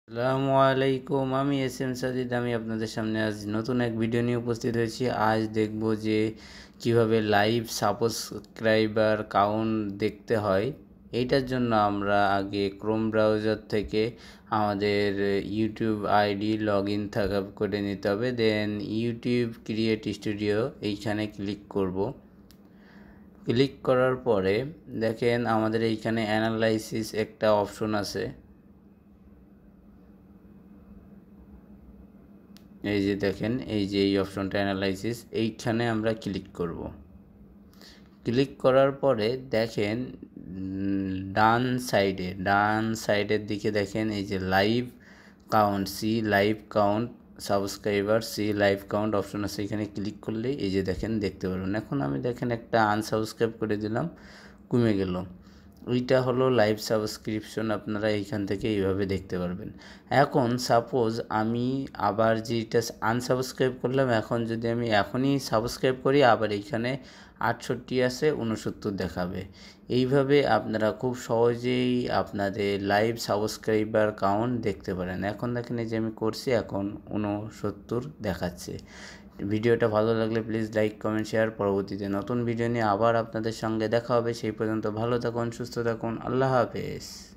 আসসালামু আলাইকুম, আমি এস এম সাজিদ। আমি আপনাদের সামনে আজ নতুন এক ভিডিও নিয়ে উপস্থিত হয়েছি। আজ দেখব যে কিভাবে লাইভ সাবস্ক্রাইবার কাউন্ট দেখতে হয়। এইটার জন্য আমরা আগে ক্রোম ব্রাউজার থেকে আমাদের ইউটিউব আইডি লগ ইন করে নিতে হবে। দেন ইউটিউব ক্রিয়েট স্টুডিও এইখানে ক্লিক করব। ক্লিক করার পরে দেখেন আমাদের এইখানে অ্যানালাইসিস একটা অপশন আছে। এই যে দেখেন, এই যে এই অপশনটা অ্যানালাইসিস, এইখানে আমরা ক্লিক করব। ক্লিক করার পরে দেখেন ডান সাইডের দিকে দেখেন এই যে live count, see live count subscriber, see live count option আছে। এখানে ক্লিক করলে এই যে দেখেন দেখতে পারবেন। এখন আমি দেখেন একটা আনসাবস্ক্রাইব করে দিলাম, কমে গেল। ওইটা হলো লাইভ সাবস্ক্রিপশন। আপনারা এইখান থেকে এইভাবে দেখতে পারবেন। এখন সাপোজ আমি আবার যেটা আনসাবস্ক্রাইব করলাম, এখন যদি আমি এখনই সাবস্ক্রাইব করি, আবার এইখানে 68 আছে, 69 দেখাবে। এইভাবে আপনারা খুব সহজেই আপনাদের লাইভ সাবস্ক্রাইবার কাউন্ট দেখতে পারেন। এখন দেখেন এই যে আমি করছি, এখন 69 দেখাচ্ছে। ভিডিওটা ভালো লাগলে প্লিজ লাইক, কমেন্ট, শেয়ার। পরবর্তীতে নতুন ভিডিও নিয়ে আবার আপনাদের সঙ্গে দেখা হবে। সেই পর্যন্ত ভালো থাকুন, সুস্থ থাকুন। আল্লাহ হাফেজ।